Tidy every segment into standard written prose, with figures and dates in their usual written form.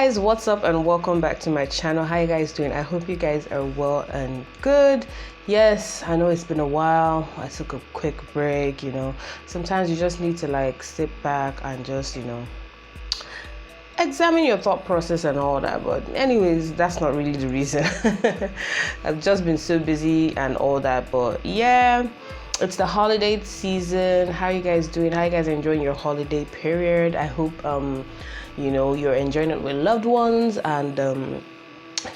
guys, what's up and welcome back to my channel. How you guys doing? I hope you guys are well and good. Yes, I know it's been a while. I took a quick break. Sometimes you just need to like sit back and just examine your thought process and all that. But anyways, that's not really the reason. I've just been so busy and all that. But yeah, it's the holiday season. How are you guys doing? How are you guys enjoying your holiday period? I hope you're enjoying it with loved ones. And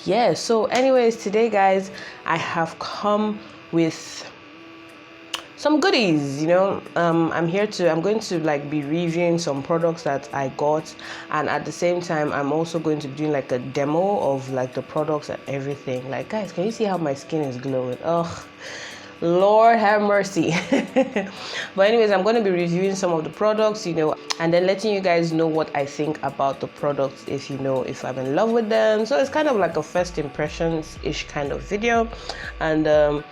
yeah, so anyways, today guys, I have come with some goodies. I'm going to like be reviewing some products that I got, and at the same time I'm also going to be doing like a demo of like the products and everything. Like, guys, can you see how my skin is glowing? Oh, Lord have mercy. But anyways, I'm going to be reviewing some of the products, and then letting you guys know what I think about the products, if I'm in love with them. So it's kind of like a first impressions ish kind of video. And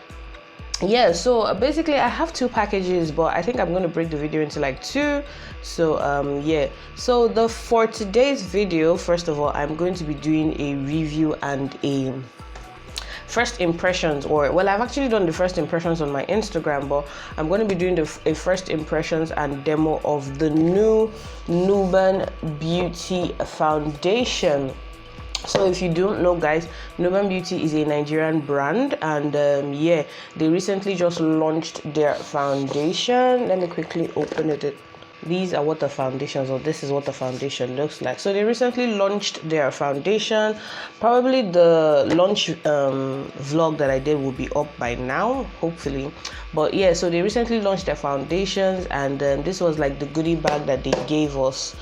yeah, so basically I have two packages, but I think I'm going to break the video into like two. So yeah, so for today's video, first of all, I'm going to be doing a review and a first impressions, I've actually done the first impressions on my Instagram, but I'm going to be doing a first impressions and demo of the new Nuban Beauty Foundation. So if you don't know, guys, Nuban Beauty is a Nigerian brand, and yeah, they recently just launched their foundation. Let me quickly open it. These are what the foundations, or this is what the foundation looks like. So they recently launched their foundation. Probably the launch vlog that I did will be up by now, hopefully. But yeah, so they recently launched their foundations, and this was like the goodie bag that they gave us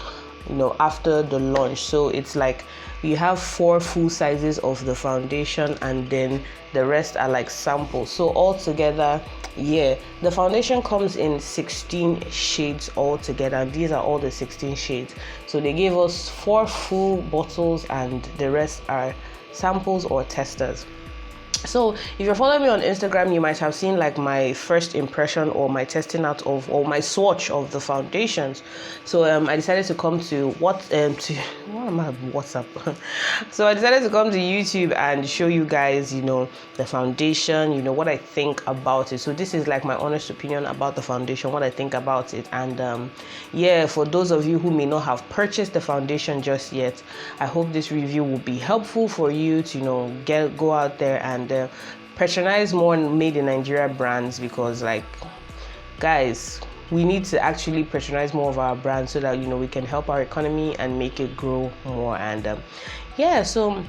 after the launch. So it's like you have 4 full sizes of the foundation, and then the rest are like samples. So altogether, yeah, the foundation comes in 16 shades altogether, and these are all the 16 shades. So they gave us 4 full bottles, and the rest are samples or testers. So if you're following me on Instagram, you might have seen like my first impression or my testing out of, or my swatch of the foundations. So I decided to come to WhatsApp. So I decided to come to YouTube and show you guys, the foundation, what I think about it. So this is like my honest opinion about the foundation, what I think about it. And yeah, for those of you who may not have purchased the foundation just yet, I hope this review will be helpful for you to go out there and patronize more made in Nigeria brands, because like, guys, we need to actually patronize more of our brands so that we can help our economy and make it grow more. And yeah, so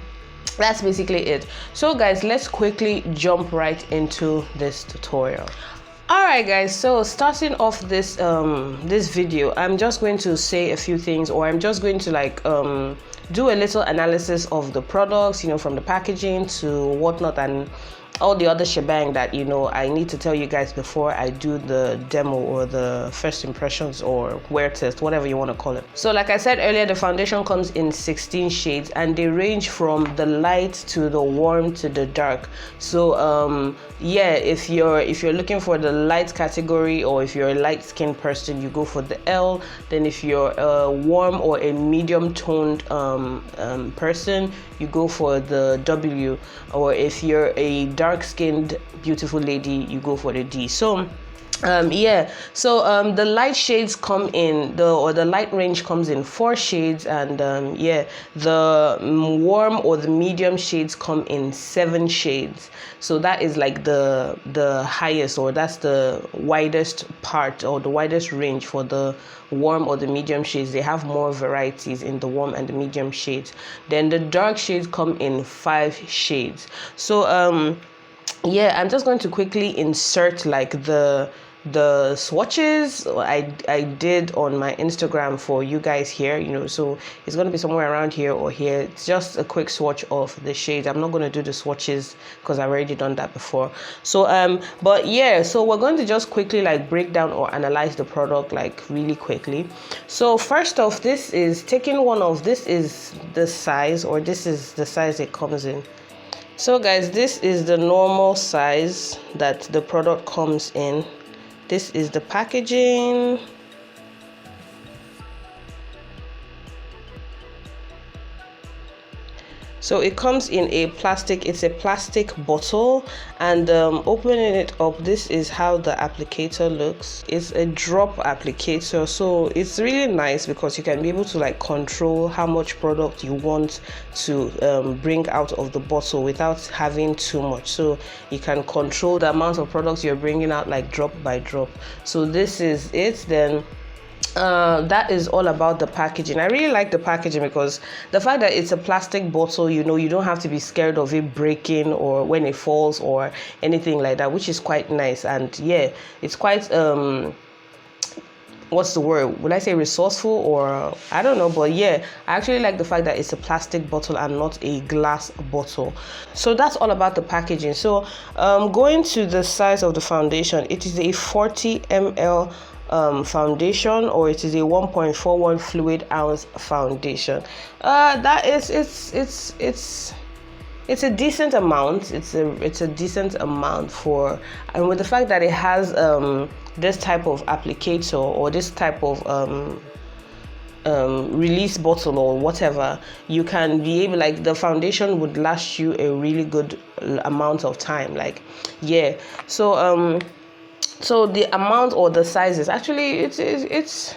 that's basically it. So guys, let's quickly jump right into this tutorial. Alright guys, so starting off this this video, I'm just going to say a few things, or I'm just going to like do a little analysis of the products, from the packaging to whatnot, and all the other shebang that I need to tell you guys before I do the demo or the first impressions or wear test, whatever you want to call it. So like I said earlier, the foundation comes in 16 shades, and they range from the light to the warm to the dark. So yeah, if you're looking for the light category, or if you're a light skinned person, you go for the L. Then if you're a warm or a medium toned person, you go for the W. Or if you're a dark skinned beautiful lady, you go for the D. So yeah, so the light shades come in the light range comes in 4 shades, and yeah, the warm or the medium shades come in 7 shades. So that is like the highest, or that's the widest part, or the widest range for the warm or the medium shades. They have more varieties in the warm and the medium shades. Then the dark shades come in 5 shades. So yeah, I'm just going to quickly insert like the swatches I did on my Instagram for you guys here, so it's going to be somewhere around here or here. It's just a quick swatch of the shades. I'm not going to do the swatches because I've already done that before. So but yeah, so we're going to just quickly like break down or analyze the product like really quickly. So first off, this is the size, or this is the size it comes in. So guys, this is the normal size that the product comes in. This is the packaging. So it comes in a plastic, it's a plastic bottle, and opening it up, this is how the applicator looks. It's a drop applicator, so it's really nice because you can be able to like control how much product you want to bring out of the bottle without having too much. So you can control the amount of products you're bringing out like drop by drop. So this is it. Then that is all about the packaging. I really like the packaging because the fact that it's a plastic bottle, you don't have to be scared of it breaking or when it falls or anything like that, which is quite nice. And yeah, it's quite what's the word, would I say resourceful, or I don't know, but yeah, I actually like the fact that it's a plastic bottle and not a glass bottle. So that's all about the packaging. So going to the size of the foundation, it is a 40 ml foundation, or it is a 1.41 fluid ounce foundation. That is it's a decent amount. It's a decent amount for, and with the fact that it has this type of applicator or this type of release bottle or whatever, you can be able, like, the foundation would last you a really good amount of time. Like, yeah. So the amount or the size is actually it's an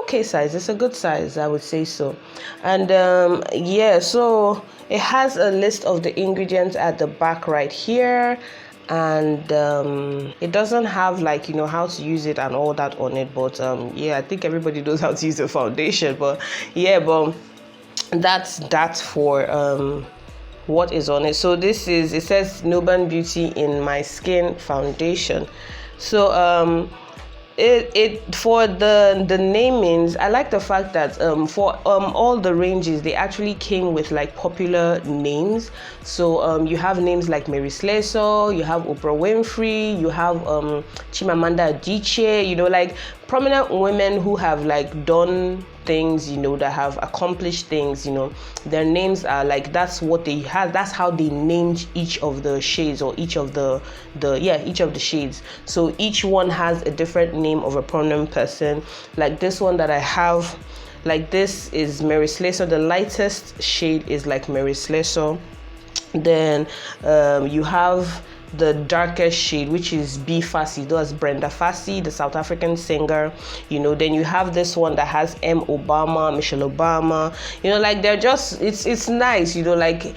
okay size. It's a good size, I would say so. And yeah, so it has a list of the ingredients at the back right here, and it doesn't have like how to use it and all that on it, but yeah, I think everybody knows how to use a foundation. But yeah, but that's that for what is on it. So it says Nuban Beauty in My Skin foundation. So it for the namings, I like the fact that for all the ranges, they actually came with like popular names. So you have names like Mary Slessor, you have Oprah Winfrey, you have Chimamanda Adichie, like prominent women who have like done things, that have accomplished things. Their names are like, that's what they have, that's how they named each of the shades, or each of the each of the shades. So each one has a different name of a prominent person. Like this one that I have, like this is Mary Slessor. The lightest shade is like Mary Slessor. Then you have the darkest shade, which is B Fassi. That's Brenda Fassi, the South African singer. Then you have this one that has M Obama, Michelle Obama. Like they're just, it's nice, like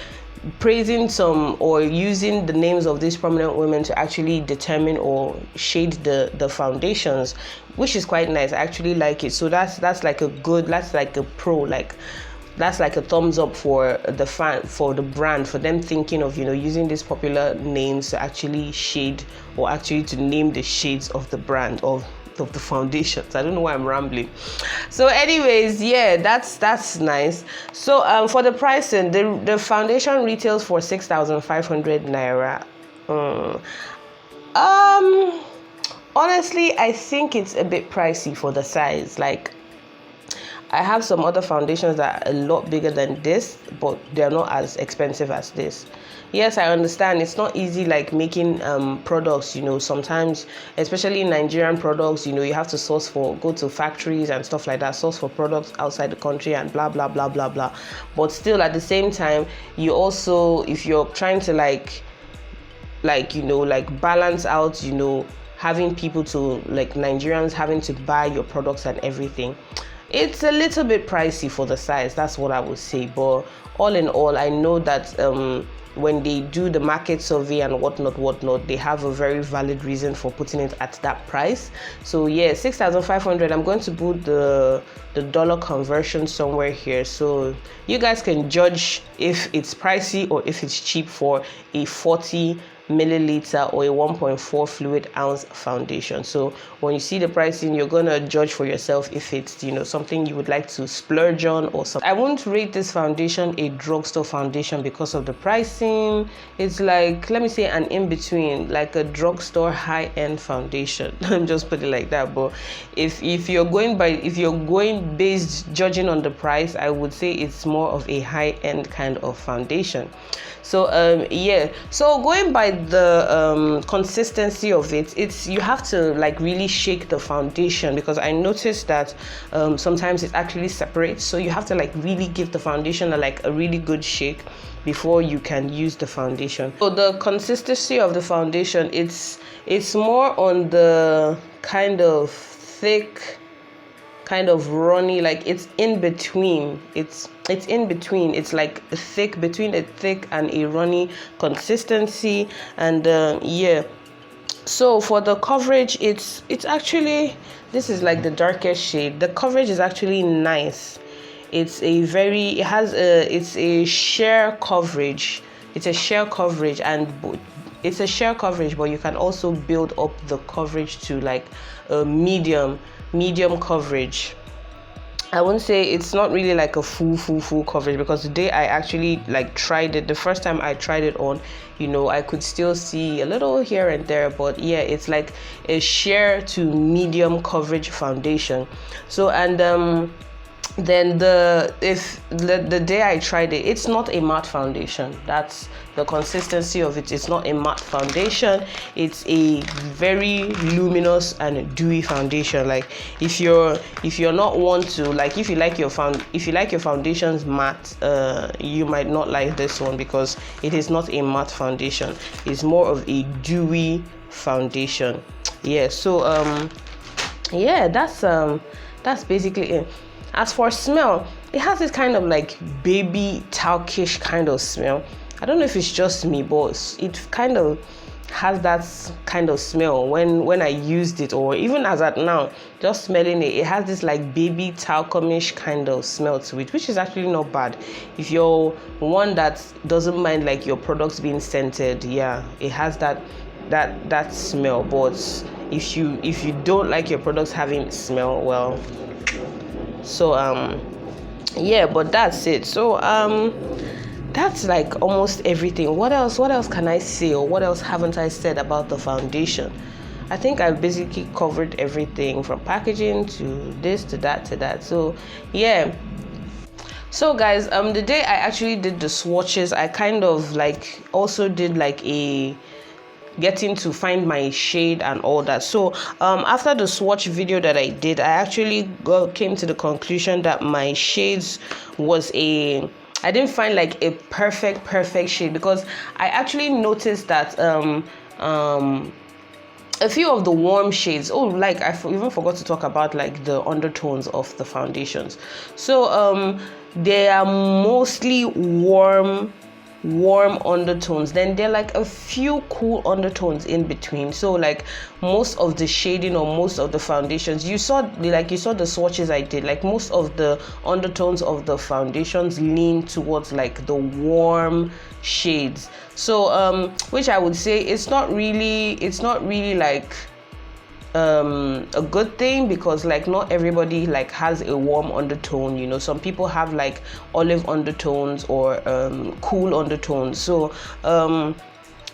praising some or using the names of these prominent women to actually determine or shade the foundations, which is quite nice. I actually like it. So that's like a pro, like that's like a thumbs up for the brand, for them thinking of using these popular names to actually shade, or actually to name the shades of the brand of the foundations. I don't know why I'm rambling. So anyways, yeah, that's nice. So for the pricing, the foundation retails for 6,500 naira. Honestly, I think it's a bit pricey for the size. Like, I have some other foundations that are a lot bigger than this, but they're not as expensive as this. Yes, I understand it's not easy, like making products, sometimes, especially in Nigerian products, you have to go to factories and stuff like that, source for products outside the country and blah, blah, blah, blah, blah. But still, at the same time, you also, if you're trying to like balance out, having people to, like Nigerians having to buy your products and everything, it's a little bit pricey for the size. That's what I would say. But all in all, I know that when they do the market survey and whatnot, they have a very valid reason for putting it at that price. So yeah, 6,500. I'm going to put the dollar conversion somewhere here, so you guys can judge if it's pricey or if it's cheap for a 40 milliliter or a 1.4 fluid ounce foundation. So when you see the pricing, you're gonna judge for yourself if it's something you would like to splurge on or something. I won't rate this foundation a drugstore foundation because of the pricing. It's like, let me say, an in-between, like a drugstore high-end foundation. I'm just put it like that. But if you're going based judging on the price, I would say it's more of a high-end kind of foundation. So yeah, so going by like the consistency of it, it's you have to like really shake the foundation, because I noticed that sometimes it actually separates, so you have to like really give the foundation a really good shake before you can use the foundation. So the consistency of the foundation, it's more on the kind of thick, kind of runny, like it's in between. It's in between. It's like thick, between a thick and a runny consistency. And yeah, so for the coverage, it's actually, this is like the darkest shade. The coverage is actually nice. It's a sheer coverage. It's a sheer coverage, and it's a sheer coverage, but you can also build up the coverage to like a medium coverage. I wouldn't say it's not really like a full coverage, because the day I actually like tried it, the first time I tried it on, I could still see a little here and there, but yeah, it's like a sheer to medium coverage foundation. So, and then the day I tried it, it's not a matte foundation. That's the consistency of it. It's not a matte foundation. It's a very luminous and dewy foundation. Like if you're not one to like, if you like your foundations matte, you might not like this one, because it is not a matte foundation. It's more of a dewy foundation. Yeah. So yeah, that's basically it. As for smell, it has this kind of like baby talkish kind of smell. I don't know if it's just me, but it kind of has that kind of smell when I used it, or even as at now, just smelling it, it has this like baby talcumish kind of smell to it, which is actually not bad. If you're one that doesn't mind like your products being scented, yeah, it has that smell. But if you don't like your products having smell, well, so yeah, but that's it. So that's like almost everything. What else can I say, or what else haven't I said about the foundation? I think I've basically covered everything, from packaging to this to that. So yeah. So guys, the day I actually did the swatches, I kind of like also did like a getting to find my shade and all that. So after the swatch video that I did, I actually came to the conclusion that my shades I didn't find like a perfect shade, because I actually noticed that a few of the warm shades, like I even forgot to talk about like the undertones of the foundations. So they are mostly warm undertones. Then there are like a few cool undertones in between. So like most of the shading or most of the foundations, you saw the swatches I did, like most of the undertones of the foundations lean towards like the warm shades. So which I would say it's not really like a good thing, because like not everybody like has a warm undertone. Some people have like olive undertones or cool undertones. So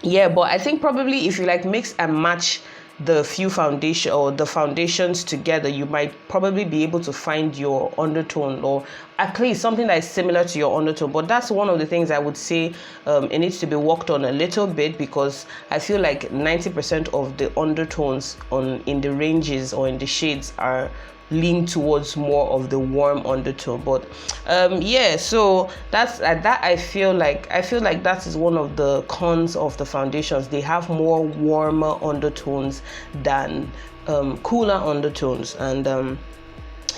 yeah, but I think probably if you like mix and match the foundations together, you might probably be able to find your undertone, or at least something that is similar to your undertone. But that's one of the things I would say it needs to be worked on a little bit, because I feel like 90% of the undertones in the ranges or in the shades are lean towards more of the warm undertone. But yeah, so that's that. I feel like that is one of the cons of the foundations. They have more warmer undertones than cooler undertones. And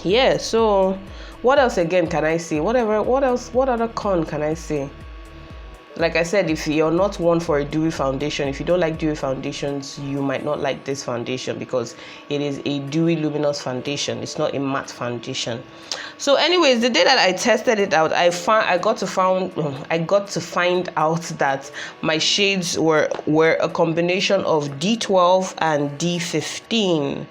yeah, so what else again can I say? What other con can I say? Like I said, if you're not one for a dewy foundation, if you don't like dewy foundations, you might not like this foundation, because it is a dewy luminous foundation. It's not a matte foundation. So anyways, the day that I tested it out, I got to find out that my shades were a combination of D12 and D15.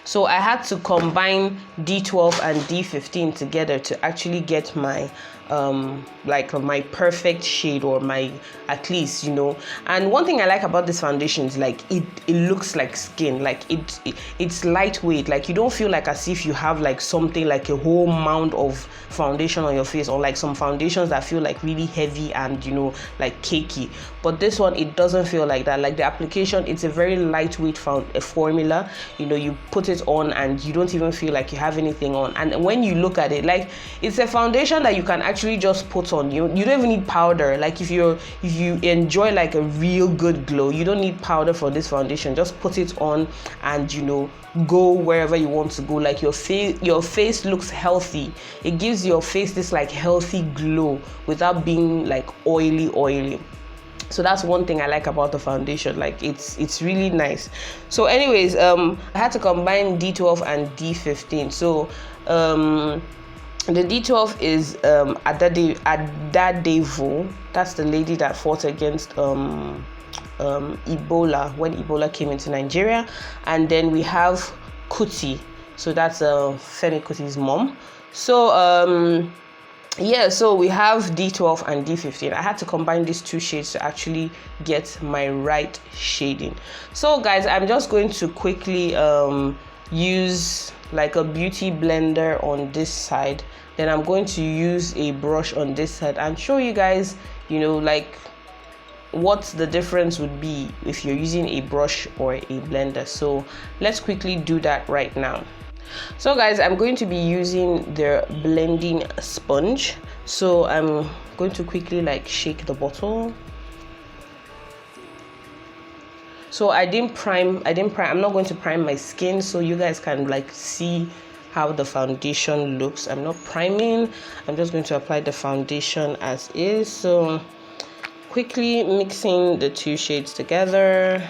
So I had to combine D12 and D15 together to actually get my like my perfect shade, or my, at least, you know. And one thing I like about this foundation is like it looks like skin, like it's lightweight, like you don't feel like as if you have like something like a whole mound of foundation on your face, or like some foundations that feel like really heavy and, you know, like cakey. But this one, it doesn't feel like that. Like the application, it's a very lightweight formula, you know. You put it on and you don't even feel like you have anything on. And when you look at it, like it's a foundation that you can actually just put on. You don't even need powder. Like if you enjoy like a real good glow, you don't need powder for this foundation. Just put it on and, you know, go wherever you want to go. Like your face looks healthy. It gives your face this like healthy glow without being like oily. So that's one thing I like about the foundation. Like it's really nice. So anyways, I had to combine D12 and D15. So the D12 is Adadevo. That's the lady that fought against Ebola when Ebola came into Nigeria. And then we have Kuti. So that's Femi Kuti's mom. So yeah, so we have D12 and D15. I had to combine these two shades to actually get my right shading. So guys, I'm just going to quickly use like a beauty blender on this side. Then I'm going to use a brush on this side and show you guys, you know, like what the difference would be if you're using a brush or a blender. So let's quickly do that right now. So guys, I'm going to be using the blending sponge. So I'm going to quickly like shake the bottle. So I'm not going to prime my skin, so you guys can like see how the foundation looks. I'm not priming. I'm just going to apply the foundation as is. So quickly mixing the two shades together.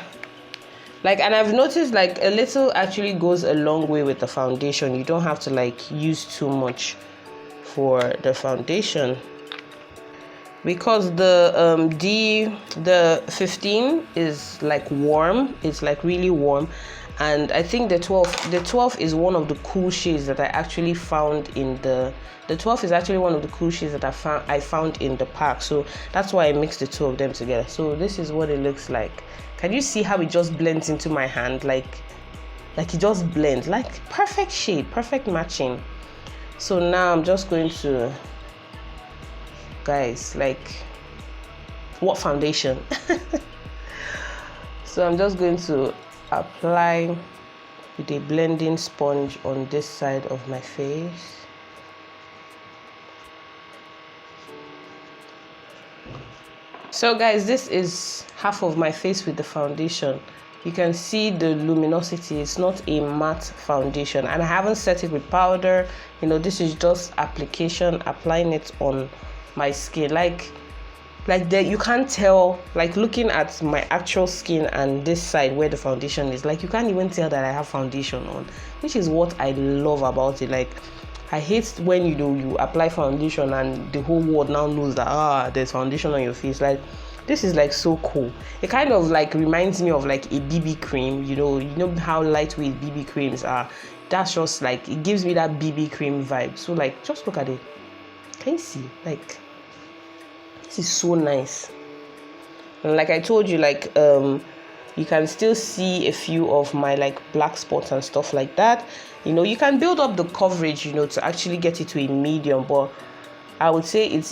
Like, and I've noticed like a little actually goes a long way with the foundation. You don't have to like use too much for the foundation, because the 15 is like warm. It's like really warm. And I think the 12 is one of the cool shades that I actually found in the 12 is actually one of the cool shades that I found in the pack. So that's why I mixed the two of them together. So this is what it looks like. Can you see how it just blends into my hand? Like it just blends, like perfect shade, perfect matching. So now I'm just going to, guys, like, what foundation? So I'm just going to apply with a blending sponge on this side of my face. So guys, this is half of my face with the foundation. You can see the luminosity. It's not a matte foundation, and I haven't set it with powder. You know, this is just application, applying it on my skin. Like that, you can't tell, like looking at my actual skin and this side where the foundation is, like you can't even tell that I have foundation on, which is what I love about it. Like, I hate when you apply foundation and the whole world now knows that there's foundation on your face. Like, this is like so cool. It kind of like reminds me of like a BB cream. You know how lightweight BB creams are. That's just like, it gives me that BB cream vibe. So like, just look at it. Can you see? Like, this is so nice. And like I told you, like you can still see a few of my like black spots and stuff like that. You know, you can build up the coverage, you know, to actually get it to a medium, but I would say it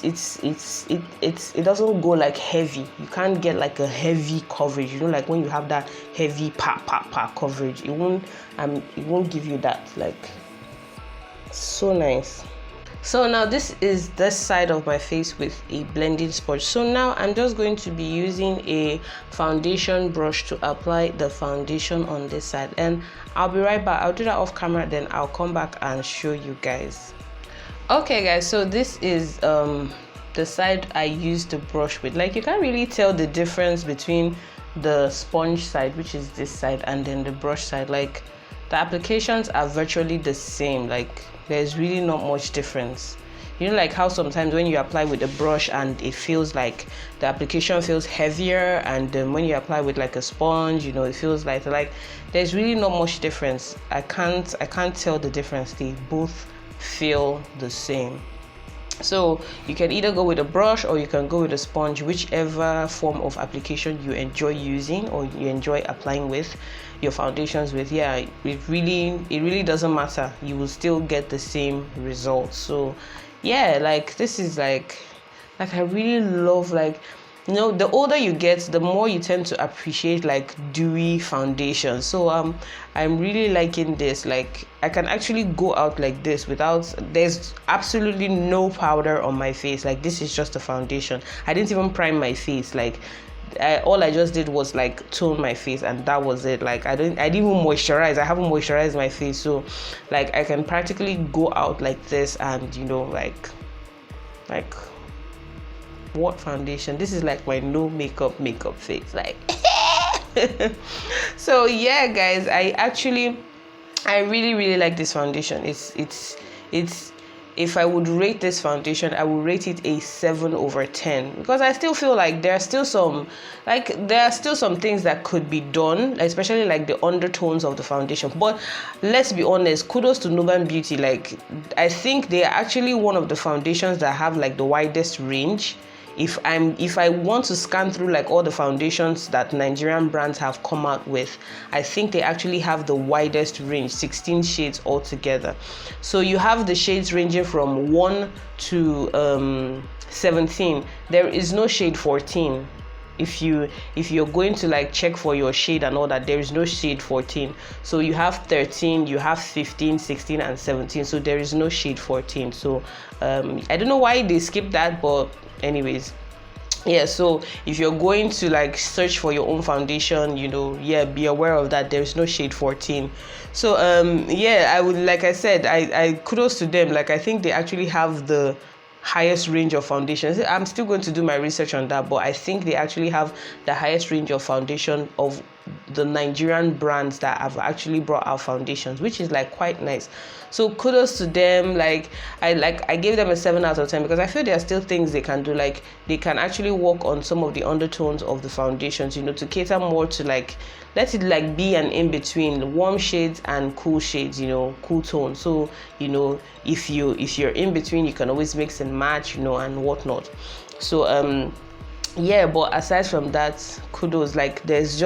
doesn't go like heavy. You can't get like a heavy coverage, you know, like when you have that heavy pa coverage, it won't give you that. Like, so nice. So now this is this side of my face with a blending sponge. So now I'm just going to be using a foundation brush to apply the foundation on this side, and I'll be right back. I'll do that off camera, then I'll come back and show you guys. Okay guys, so this is the side I used the brush with. Like, you can't really tell the difference between the sponge side, which is this side, and then the brush side. Like, the applications are virtually the same. Like, there's really not much difference. You know, like how sometimes when you apply with a brush and it feels like the application feels heavier, and then when you apply with like a sponge, you know, it feels lighter. Like, there's really not much difference. I can't tell the difference. They both feel the same. So you can either go with a brush or you can go with a sponge, whichever form of application you enjoy using or you enjoy applying with your foundations with. Yeah, it really doesn't matter, you will still get the same results. So yeah, like this is like I really love, like, you know, the older you get, the more you tend to appreciate like dewy foundation. So I'm really liking this. Like I can actually go out like this without, there's absolutely no powder on my face. Like this is just a foundation. I didn't even prime my face. Like all I just did was like tone my face, and that was it. Like I didn't even moisturize. I haven't moisturized my face. So like I can practically go out like this, and you know, like what foundation? This is like my no makeup face, like. So yeah guys, I really like this foundation. It's if I would rate this foundation, I would rate it a 7/10, because I still feel like there are still some things that could be done, especially like the undertones of the foundation. But let's be honest, kudos to Nuban Beauty. Like I think they are actually one of the foundations that have like the widest range. If I want to scan through like all the foundations that Nigerian brands have come out with, I think they actually have the widest range, 16 shades altogether. So you have the shades ranging from 1 to 17. There is no shade 14. If you're going to like check for your shade and all that, there is no shade 14. So you have 13, you have 15, 16 and 17. So there is no shade 14. So I don't know why they skipped that, but anyways, yeah. So if you're going to like search for your own foundation, you know, yeah, be aware of that. There's no shade 14. So yeah, I would, like I said, I kudos to them. Like I think they actually have the highest range of foundations. I'm still going to do my research on that, but I think they actually have the highest range of foundation of the Nigerian brands that have actually brought out foundations, which is like quite nice. So kudos to them. Like I gave them a 7/10 because I feel there are still things they can do. Like they can actually work on some of the undertones of the foundations, you know, to cater more to like, let it like be an in between warm shades and cool shades, you know, cool tones. So you know, if you're in between, you can always mix and match, you know, and whatnot. So yeah, but aside from that, kudos. Like there's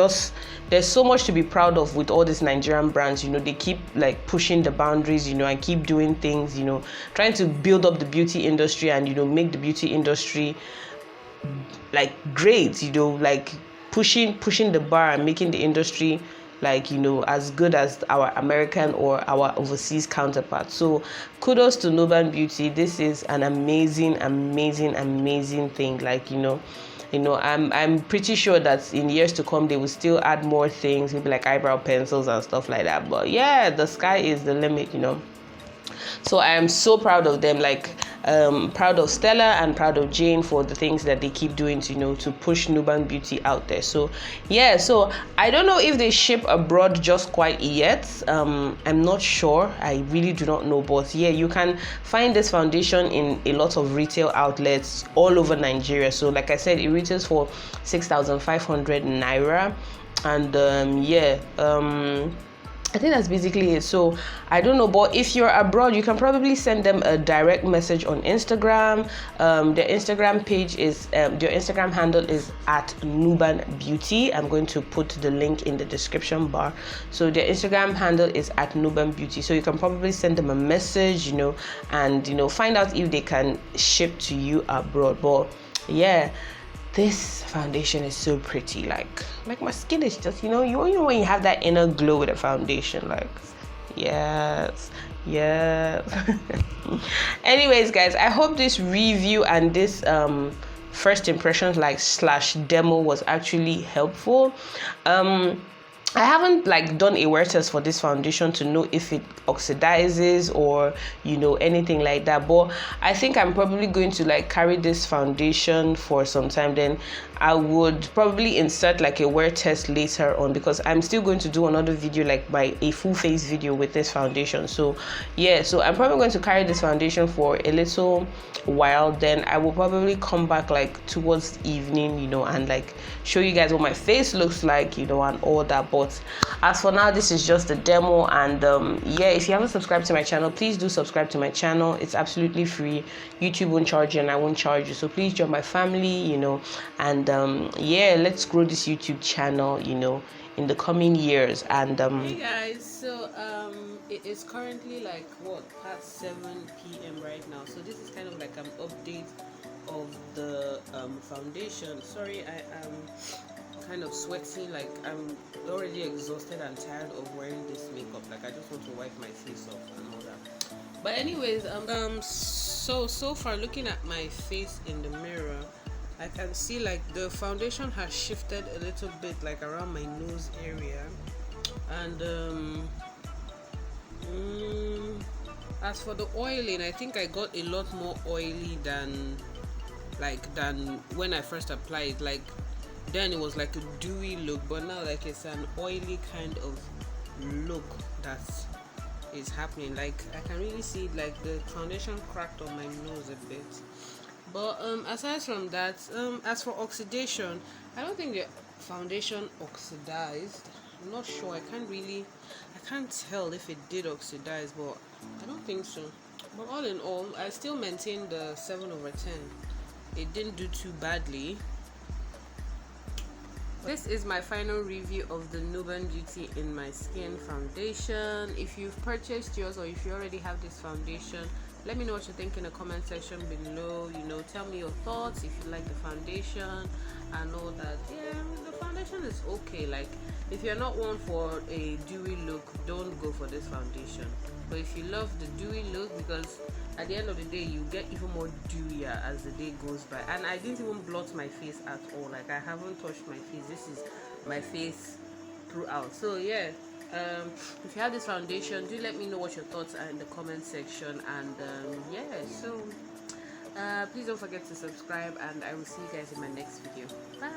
so much to be proud of with all these Nigerian brands. You know, they keep like pushing the boundaries, you know, and keep doing things, you know, trying to build up the beauty industry and, you know, make the beauty industry like great, you know, like pushing the bar and making the industry like, you know, as good as our American or our overseas counterparts. So kudos to Nuban Beauty. This is an amazing thing. Like, you know, I'm pretty sure that in years to come they will still add more things, maybe like eyebrow pencils and stuff like that. But yeah, the sky is the limit, you know. So I am so proud of them. Like proud of Stella and proud of Jane for the things that they keep doing to, you know, to push Nuban Beauty out there. So yeah, so I don't know if they ship abroad just quite yet. I'm not sure, I really do not know, but yeah, you can find this foundation in a lot of retail outlets all over Nigeria. So like I said, it retails for 6,500 naira, and yeah, I think that's basically it. So I don't know, but if you're abroad, you can probably send them a direct message on Instagram. Their Instagram page is their Instagram handle is at Nuban Beauty. I'm going to put the link in the description bar. So their Instagram handle is at Nuban Beauty. So you can probably send them a message, you know, and, you know, find out if they can ship to you abroad. But yeah, this foundation is so pretty. Like my skin is just, you know when you have that inner glow with a foundation, like yes. Anyways guys, I hope this review and this first impressions like / demo was actually helpful. I haven't like done a wear test for this foundation to know if it oxidizes or, you know, anything like that, but I think I'm probably going to like carry this foundation for some time. Then I would probably insert like a wear test later on, because I'm still going to do another video, like a full face video with this foundation. So yeah, so I'm probably going to carry this foundation for a little while. Then I will probably come back like towards the evening, you know, and like show you guys what my face looks like, you know, and all that. But but as for now, this is just a demo. And yeah, if you haven't subscribed to my channel, please do subscribe to my channel. It's absolutely free. YouTube won't charge you and I won't charge you, so please join my family, and yeah, let's grow this YouTube channel, in the coming years. And hey guys, so it is currently like what, past 7 p.m. right now, so this is kind of like an update of the foundation. Sorry, I am kind of sweating, like I'm already exhausted and tired of wearing this makeup. Like I just want to wipe my face off and all that. But anyways, so far, looking at my face in the mirror, I can see like the foundation has shifted a little bit, like around my nose area. And as for the oiling, I think I got a lot more oily than when I first applied. Like then it was like a dewy look, but now like it's an oily kind of look that is happening. Like I can really see like the foundation cracked on my nose a bit. But aside from that, as for oxidation, I don't think the foundation oxidized. I'm not sure. I can't tell if it did oxidize, but I don't think so. But all in all, I still maintain the 7/10. It didn't do too badly. This is my final review of the Nuban Beauty in My Skin foundation. If you've purchased yours or if you already have this foundation, let me know what you think in the comment section below. Tell me your thoughts, if you like the foundation. I know that the foundation is okay. Like if you're not one for a dewy look, don't go for this foundation. But if you love the dewy look, because at the end of the day you get even more dewier as the day goes by. And I didn't even blot my face at all. Like I haven't touched my face. This is my face throughout. So yeah, if you have this foundation, do let me know what your thoughts are in the comment section. And yeah, so please don't forget to subscribe, and I will see you guys in my next video. Bye.